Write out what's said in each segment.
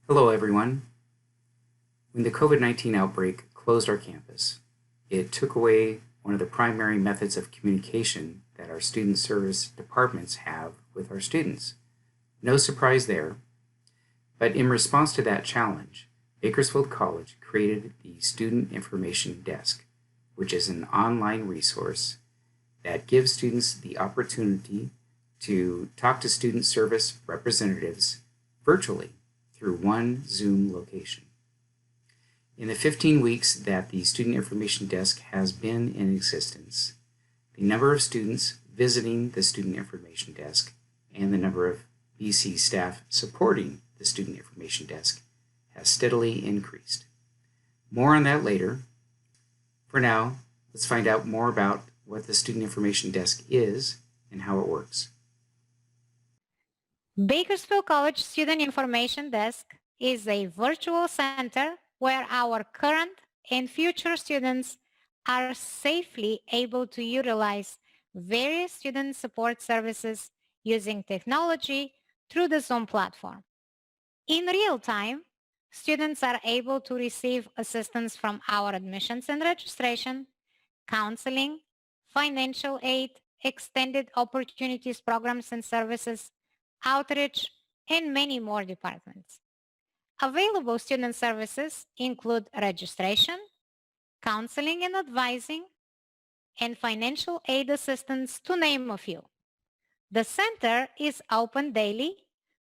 Hello, everyone. When the COVID-19 outbreak closed our campus, it took away one of the primary methods of communication that our student service departments have with our students. No surprise there, but in response to that challenge, Bakersfield College created the Student Information Desk, which is an online resource that gives students the opportunity to talk to student service representatives virtually through one Zoom location. In the 15 weeks that the Student Information Desk has been in existence, the number of students visiting the Student Information Desk and the number of BC staff supporting the Student Information Desk has steadily increased. More on that later. For now, let's find out more about what the Student Information Desk is and how it works. Bakersfield College Student Information Desk is a virtual center where our current and future students are safely able to utilize various student support services using technology through the Zoom platform. In real time, students are able to receive assistance from our admissions and registration, counseling, financial aid, extended opportunities programs and services, outreach, and many more departments. Available student services include registration, counseling and advising, and financial aid assistance, to name a few. The center is open daily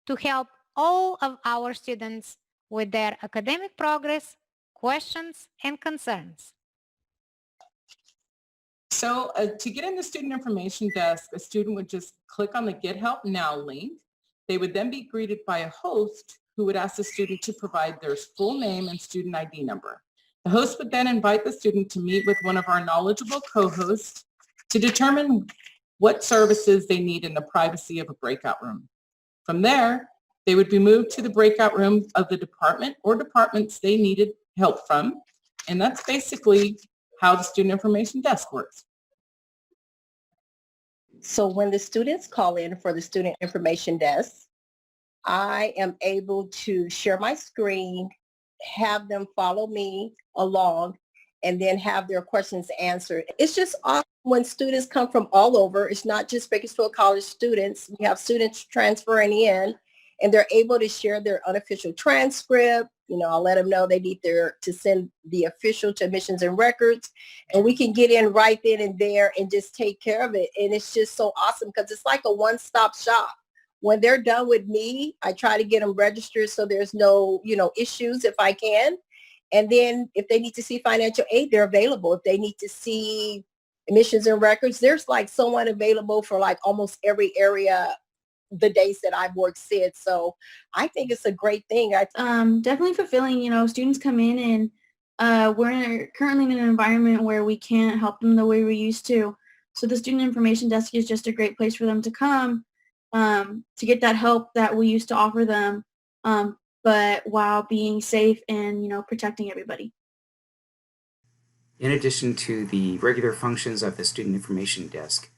to help all of our students with their academic progress, questions, and concerns. So to get in the Student Information Desk, a student would just click on the Get Help Now link. They would then be greeted by a host who would ask the student to provide their full name and student ID number. The host would then invite the student to meet with one of our knowledgeable co-hosts to determine what services they need in the privacy of a breakout room. From there, they would be moved to the breakout room of the department or departments they needed help from, and that's basically how the Student Information Desk works. So when the students call in for the Student Information Desk, I am able to share my screen, have them follow me along, and then have their questions answered. It's just awesome when students come from all over. It's not just Bakersfield College students. We have students transferring in, and they're able to share their unofficial transcript. I'll let them know they need to send the official to admissions and records, and we can get in right then and there and just take care of it. And it's just so awesome because it's like a one-stop shop. When they're done with me, I try to get them registered so there's no, issues if I can. And then if they need to see financial aid, they're available. If they need to see admissions and records, there's like someone available for like almost every area the days that I've worked SID. So I think it's a great thing. Definitely fulfilling. Students come in and we're currently in an environment where we can't help them the way we used to. So the Student Information Desk is just a great place for them to come to get that help that we used to offer them, but while being safe and, protecting everybody. In addition to the regular functions of the Student Information Desk,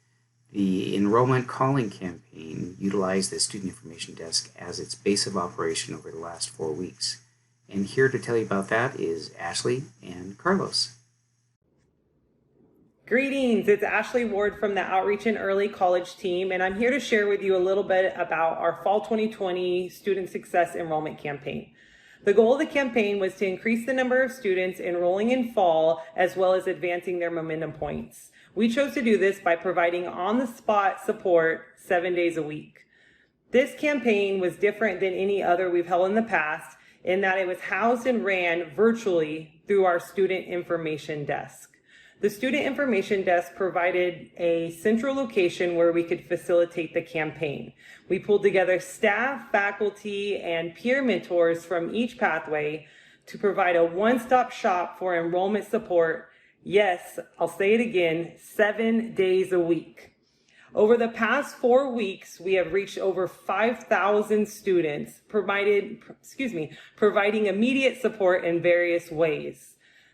the enrollment calling campaign utilized the Student Information Desk as its base of operation over the last 4 weeks. And here to tell you about that is Ashley and Carlos. Greetings, it's Ashley Ward from the Outreach and Early College team, and I'm here to share with you a little bit about our Fall 2020 Student Success Enrollment Campaign. The goal of the campaign was to increase the number of students enrolling in fall as well as advancing their momentum points. We chose to do this by providing on-the-spot support 7 days a week. This campaign was different than any other we've held in the past in that it was housed and ran virtually through our Student Information Desk. The Student Information Desk provided a central location where we could facilitate the campaign. We pulled together staff, faculty, and peer mentors from each pathway to provide a one-stop shop for enrollment support. Yes, I'll say it again, 7 days a week. Over the past 4 weeks, we have reached over 5,000 students, providing immediate support in various ways.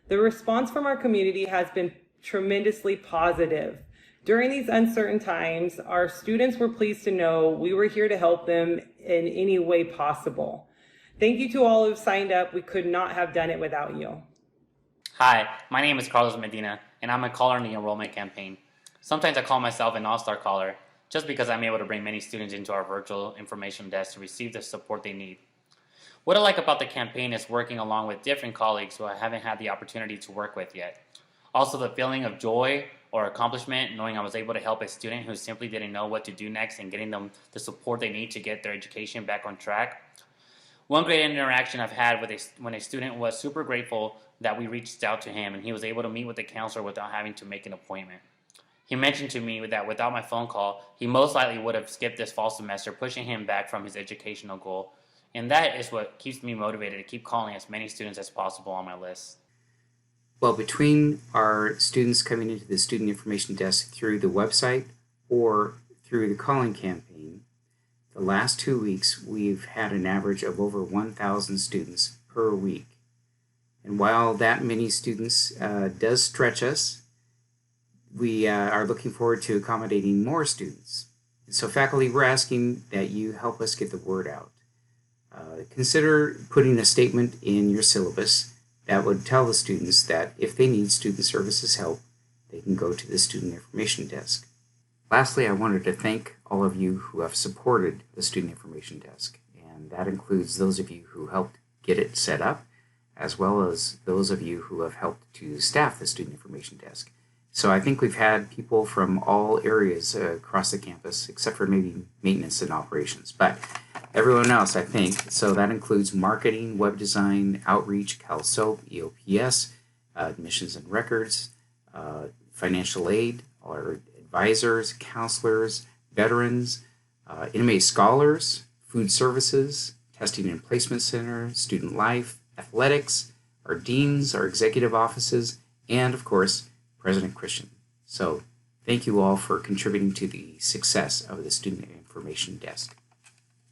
The response from our community has been tremendously positive. During these uncertain times, our students were pleased to know we were here to help them in any way possible. Thank you to all who've signed up. We could not have done it without you. Hi, my name is Carlos Medina, and I'm a caller in the enrollment campaign. Sometimes I call myself an all-star caller, just because I'm able to bring many students into our virtual information desk to receive the support they need. What I like about the campaign is working along with different colleagues who I haven't had the opportunity to work with yet. Also, the feeling of joy or accomplishment knowing I was able to help a student who simply didn't know what to do next and getting them the support they need to get their education back on track. One great interaction I've had with when a student was super grateful that we reached out to him and he was able to meet with the counselor without having to make an appointment. He mentioned to me that without my phone call, he most likely would have skipped this fall semester, pushing him back from his educational goal. And that is what keeps me motivated to keep calling as many students as possible on my list. Well, between our students coming into the student information desk through the website or through the calling campaign, the last 2 weeks we've had an average of over 1,000 students per week. And while that many students does stretch us, we are looking forward to accommodating more students. And so faculty, we're asking that you help us get the word out. Consider putting a statement in your syllabus that would tell the students that if they need student services help, they can go to the student information desk. Lastly, I wanted to thank all of you who have supported the student information desk, and that includes those of you who helped get it set up, as well as those of you who have helped to staff the student information desk. So I think we've had people from all areas across the campus, except for maybe maintenance and operations, but everyone else, I think. So that includes marketing, web design, outreach, CalSOAP, EOPS, admissions and records, financial aid, our advisors, counselors, veterans, inmate scholars, food services, testing and placement center, student life, athletics, our deans, our executive offices, and of course, President Christian. So thank you all for contributing to the success of the Student Information Desk.